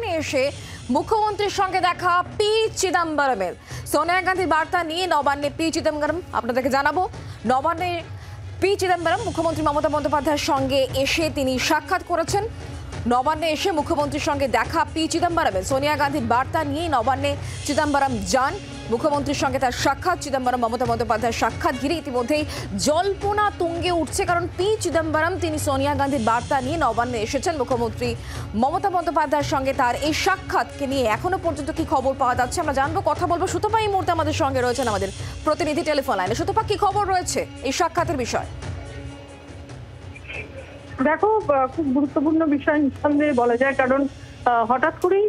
নবান্নে এসে মুখ্যমন্ত্রীর সঙ্গে দেখা পি চিদম্বরমের। সোনিয়া গান্ধীর বার্তা নিয়ে নবান্নে পি চিদম্বরম, আপনাদেরকে জানাবো নবান্নে পি চিদম্বরম মুখ্যমন্ত্রী মমতা বন্দ্যোপাধ্যায়ের সঙ্গে এসে তিনি সাক্ষাৎ করেছেন। নবান্নে এসে মুখ্যমন্ত্রীর সঙ্গে দেখা পি চিদম্বরমের। সোনিয়া গান্ধীর বার্তা নিয়ে নবান্নে চিদম্বরম যান, মুখ্যমন্ত্রীর সঙ্গে তার সাক্ষাৎ। চিদম্বরম মমতা বন্দ্যোপাধ্যায়ের সাক্ষাৎ ঘিরে ইতিমধ্যেই জল্পনা তুঙ্গে উঠছে, কারণ পি চিদম্বরম তিনি সোনিয়া গান্ধীর বার্তা নিয়ে নবান্নে এসেছেন। মুখ্যমন্ত্রী মমতা বন্দ্যোপাধ্যায়ের সঙ্গে তার এই সাক্ষাৎকে নিয়ে এখনো পর্যন্ত কি খবর পাওয়া যাচ্ছে আমরা জানবো, কথা বলবো। সুতপা এই মুহূর্তে আমাদের সঙ্গে রয়েছেন আমাদের প্রতিনিধি টেলিফোন লাইনে। সুতপা, কি খবর রয়েছে এই সাক্ষাতের বিষয়? দেখো, খুব গুরুত্বপূর্ণ বিষয় নিঃসন্দেহে বলা যায়, কারণ হঠাৎ করেই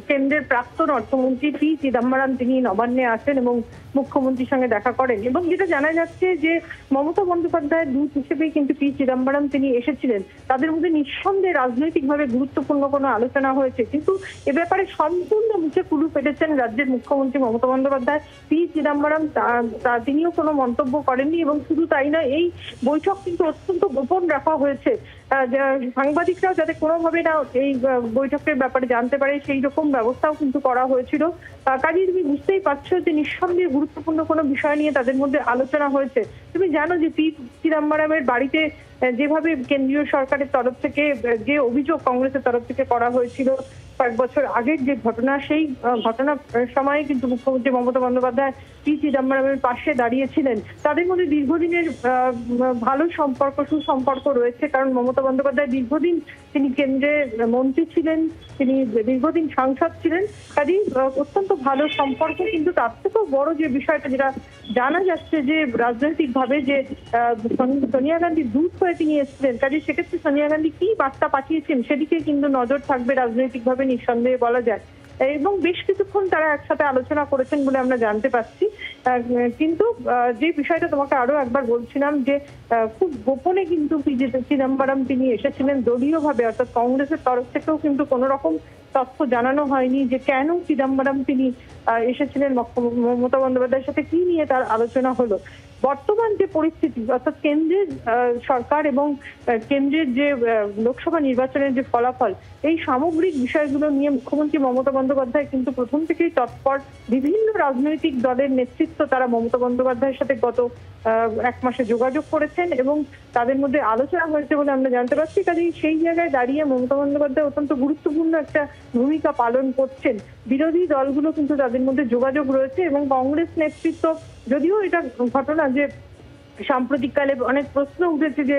কেন্দ্রের প্রাক্তন অর্থমন্ত্রী পি চিদম্বরম তিনি নবান্নে আসেন এবং মুখ্যমন্ত্রীর সঙ্গে দেখা করেন। এবং যেটা জানা যাচ্ছে যে মমতা বন্দ্যোপাধ্যায়ের দূত হিসেবেই কিন্তু পি চিদম্বরম তিনি এসেছিলেন। তাদের মধ্যে নিঃসন্দেহে রাজনৈতিকভাবে গুরুত্বপূর্ণ কোনো আলোচনা হয়েছে, কিন্তু এ ব্যাপারে সম্পূর্ণ মুখে কুলু পেটেছেন রাজ্যের মুখ্যমন্ত্রী মমতা বন্দ্যোপাধ্যায়। পি চিদম্বরম তিনিও কোনো মন্তব্য করেননি, এবং শুধু তাই নয়, এই বৈঠক কিন্তু অত্যন্ত গোপন রাখা হয়েছে। সাংবাদিকরাও যাতে কোনোভাবে না এই বৈঠকের ব্যাপারে জানতে পারে সেই রকম ব্যবস্থাও কিন্তু করা হয়েছিল। কাজেই তুমি বুঝতেই পারছো যে নিঃসন্দেহে গুরুত্বপূর্ণ কোনো বিষয় নিয়ে তাদের মধ্যে আলোচনা হয়েছে। তুমি জানো যে পি চিদম্বরমের বাড়িতে যেভাবে কেন্দ্রীয় সরকারের তরফ থেকে যে অভিযোগ কংগ্রেসের তরফ থেকে করা হয়েছিল কয়েক বছর আগের যে ঘটনা, সেই ঘটনার সময় কিন্তু মুখ্যমন্ত্রী মমতা বন্দ্যোপাধ্যায় পি চিদম্বরমের পাশে দাঁড়িয়েছিলেন। তাদের মধ্যে দীর্ঘদিনের ভালো সম্পর্ক, সুসম্পর্ক রয়েছে, কারণ মমতা বন্দ্যোপাধ্যায় দীর্ঘদিন তিনি কেন্দ্রের মন্ত্রী ছিলেন, তিনি দীর্ঘদিন সাংসদ ছিলেন। কাজেই অত্যন্ত ভালো সম্পর্ক। কিন্তু তার থেকেও বড় যে বিষয়টা যেটা জানা যাচ্ছে যে রাজনৈতিকভাবে যে সোনিয়া গান্ধীর দূত হয়ে তিনি এসেছিলেন, কাজে সেক্ষেত্রে সোনিয়া গান্ধী কি বার্তা পাঠিয়েছেন সেদিকে কিন্তু নজর থাকবে রাজনৈতিকভাবে, নিঃসন্দেহে বলা যায়। এবং বেশ কিছুক্ষণ তারা একসাথে আলোচনা করেছেন বলে আমরা জানতে পারছি। কিন্তু যে বিষয়টা তোমাকে আরো একবার বলছিলাম যে খুব গোপনে কিন্তু পি চিদম্বরম তিনি এসেছিলেন দলীয়ভাবে, অর্থাৎ কংগ্রেসের তরফ থেকেও কিন্তু কোনো রকম তথ্য জানানো হয়নি যে কেন চিদম্বরম তিনি এসেছিলেন মমতা বন্দ্যোপাধ্যায়ের সাথে, কি নিয়ে তার আলোচনা হলো। বর্তমান যে পরিস্থিতি, অর্থাৎ কেন্দ্রের সরকার এবং কেন্দ্রের যে লোকসভা নির্বাচনের যে ফলাফল, এই সামগ্রিক বিষয়গুলো নিয়ে মুখ্যমন্ত্রী মমতা বন্দ্যোপাধ্যায় কিন্তু প্রথম থেকেই তৎপর। বিভিন্ন রাজনৈতিক দলের নেতৃত্ব তারা মমতা বন্দ্যোপাধ্যায়ের সাথে গত এক মাসে যোগাযোগ করেছেন এবং তাদের মধ্যে আলোচনা হয়েছে বলে আমরা জানতে পারছি। কাজেই সেই জায়গায় দাঁড়িয়ে মমতা বন্দ্যোপাধ্যায় অত্যন্ত গুরুত্বপূর্ণ একটা ভূমিকা পালন করছেন। বিরোধী দলগুলো কিন্তু তাদের মধ্যে যোগাযোগ রয়েছে, এবং কংগ্রেস নেতৃত্ব, যদিও এটা ঘটনা যে সাম্প্রতিককালে অনেক প্রশ্ন উঠেছে যে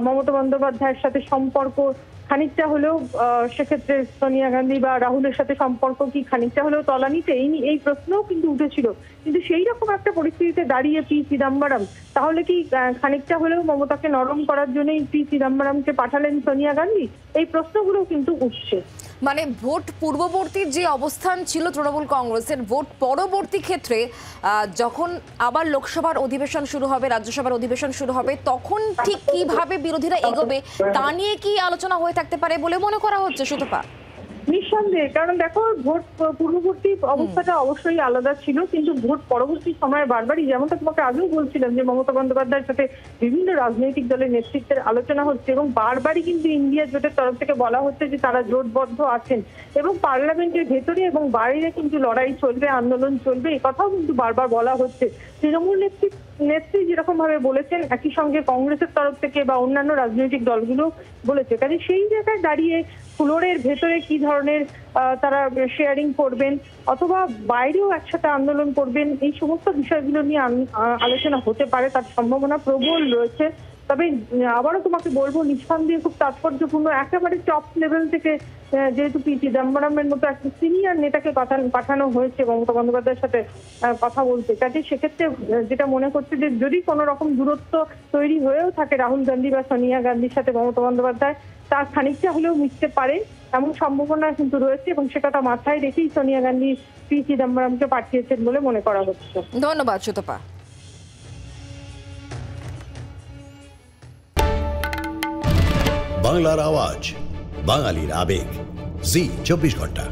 মমতা বন্দ্যোপাধ্যায়ের সাথে সম্পর্ক খানিকটা হলেও সেক্ষেত্রে সোনিয়া গান্ধী বা রাহুলের সাথে সম্পর্ক কি খানিকটা হলেও তলানিতে, এই প্রশ্নও কিন্তু উঠেছিল। কিন্তু সেই রকম একটা পরিস্থিতিতে দাঁড়িয়ে পি চিদম্বরম তাহলে কি খানিকটা হলেও মমতাকে নরম করার জন্যই পি চিদম্বরমকে পাঠালেন সোনিয়া গান্ধী? এই প্রশ্নগুলো কিন্তু উঠছে। মানে ভোট পূর্ববর্তী যে অবস্থান ছিল তৃণমূল কংগ্রেসের, ভোট পরবর্তী ক্ষেত্রে যখন আবার লোকসভার অধিবেশন শুরু হবে, রাজ্যসভার অধিবেশন শুরু হবে, তখন ঠিক কিভাবে বিরোধীরা এগোবে তা নিয়ে কি আলোচনা হয়ে থাকতে পারে বলে মনে করা হচ্ছে সুতপা? নিঃসন্দেহে, কারণ দেখো ভোট পূর্ববর্তী অবস্থাটা অবশ্যই আলাদা ছিল, কিন্তু ভোট পরবর্তী সময়ে বারবারই, যেমনটা তোমাকে আগেও বলছিলাম যে মমতা বন্দ্যোপাধ্যায়ের সাথে বিভিন্ন রাজনৈতিক দলের নেতৃত্বের আলোচনা হচ্ছে, এবং বারবারই কিন্তু ইন্ডিয়া জোটের তরফ থেকে বলা হচ্ছে যে তারা জোটবদ্ধ আছেন, এবং পার্লামেন্টের ভেতরে এবং বাইরে কিন্তু লড়াই চলবে, আন্দোলন চলবে, এ কথাও কিন্তু বারবার বলা হচ্ছে। তৃণমূল নেত্রী যেরকম ভাবে বলেছেন, একই সঙ্গে কংগ্রেসের তরফ থেকে বা অন্যান্য রাজনৈতিক দলগুলো বলেছে। কাজে সেই জায়গায় দাঁড়িয়ে ফ্লোরের ভেতরে কি ধরনের তারা শেয়ারিং করবেন অথবা বাইরেও একসাথে আন্দোলন করবেন, এই সমস্ত বিষয়গুলো নিয়ে আলোচনা হতে পারে, তার সম্ভাবনা প্রবল রয়েছে। তবে আবারও তোমাকে বলবো, নিঃসন্দেহে খুব তাৎপর্যপূর্ণ, একেবারে টপ লেভেল থেকে যেহেতু পি চিদম্বরমের মতো একটা সিনিয়র নেতাকে পাঠানো হয়েছে মমতা বন্দ্যোপাধ্যায়ের সাথে কথা বলতে। কাজে সেক্ষেত্রে যেটা মনে করছে যে যদি কোনো রকম দূরত্ব তৈরি হয়েও থাকে রাহুল গান্ধী বা সোনিয়া গান্ধীর সাথে মমতা বন্দ্যোপাধ্যায়, তার খানিকটা হলেও মিটতে পারে এমন সম্ভাবনা কিন্তু রয়েছে, এবং সেটা মাথায় রেখেই সোনিয়া গান্ধী পি চিদম্বরমকে পাঠিয়েছেন বলে মনে করা হচ্ছে। ধন্যবাদ সুতপা। বাংলার আওয়াজ, বাঙালির আবেগ, জি 24 ঘন্টা।